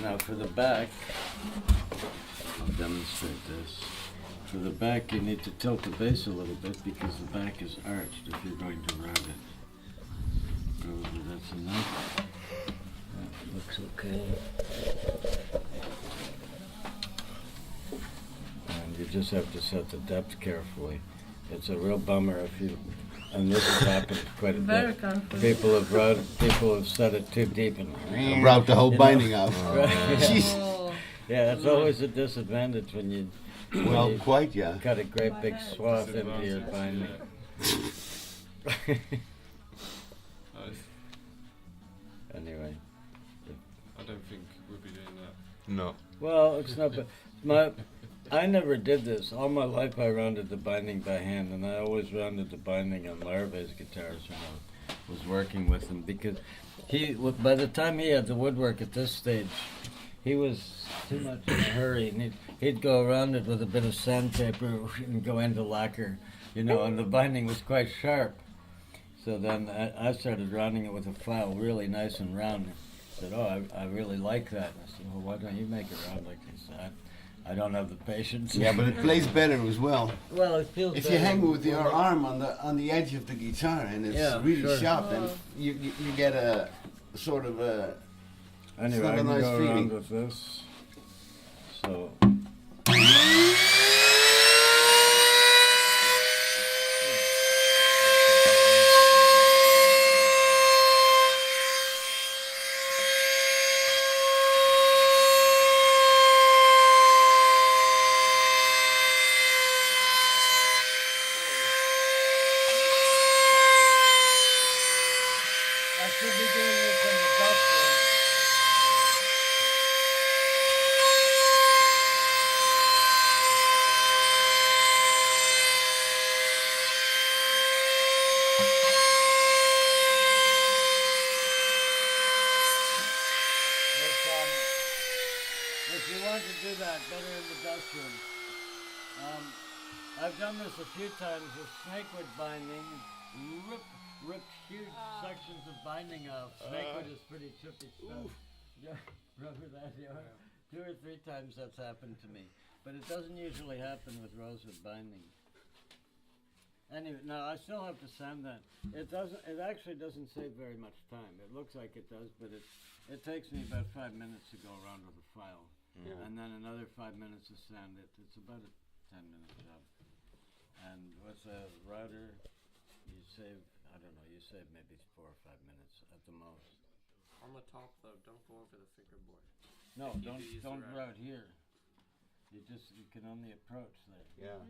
Now for the back, I'll demonstrate this. For the back, you need to tilt the base a little bit because the back is arched if you're going to round it. Probably that's enough. That looks okay. And you just have to set the depth carefully. It's a real bummer if you, and this has happened quite a Very bit. careful. People have set it too deep and Brought the whole binding off. Jeez. Oh. Yeah, it's always a disadvantage when you Well, quite, yeah. cut a great big swath into your binding. Anyway, I don't think we'll be doing that. No. well, it's not. I never did this. All my life, I rounded the binding by hand, and I always rounded the binding on Larvae's guitars when I was working with him because by the time he had the woodwork at this stage, he was too much in a hurry, and he'd go around it with a bit of sandpaper and go into lacquer, and the binding was quite sharp. So then I started rounding it with a file really nice and round. I said, oh, I really like that. And I said, well, why don't you make it round like this? I don't have the patience. Yeah, but it plays better as well. Well, it feels If better. you hang with your arm on the edge of the guitar and it's really sure. sharp, then you get a sort of a. Anyway, not I a can nice go feeling. around with this. So. I should be doing this in the dustbin. If you want to do that, better in the dustbin. I've done this a few times with snakewood binding. Ripped huge sections of binding off. Snakewood is pretty chippy stuff. Remember that? Yeah. 2 or 3 times that's happened to me. But it doesn't usually happen with rosewood binding. Anyway, now I still have to sand that. It actually doesn't save very much time. It looks like it does, but it takes me about 5 minutes to go around with a file. Yeah. And then another 5 minutes to sand it. It's about a 10-minute job. And with a router, you save maybe 4 or 5 minutes at the most. On the top though, don't go over the fingerboard. No, You do use the don't router. route here. You can only approach there. Yeah.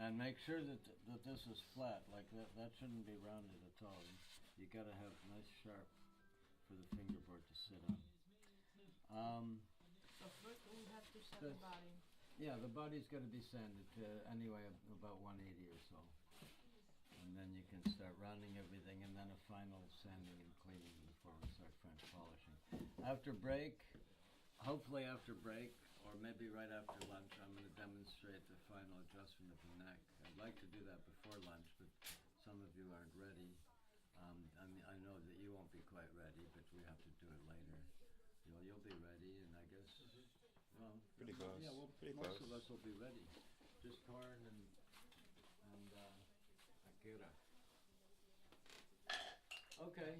And make sure that this is flat, like that shouldn't be rounded at all. You gotta have nice sharp for the fingerboard to sit on. So first we have to set the body. Yeah, the body's gotta be sanded to anyway about 180 or so. And then you can start rounding everything, and then a final sanding and cleaning before we start French polishing. Hopefully after break, or maybe right after lunch, I'm going to demonstrate the final adjustment of the neck. I'd like to do that before lunch, but some of you aren't ready. I know that you won't be quite ready, but we have to do it later. You'll be ready, and I guess, well, Pretty close. Yeah, well, Pretty most close. of us will be ready. Just Torn and Akira. Okay.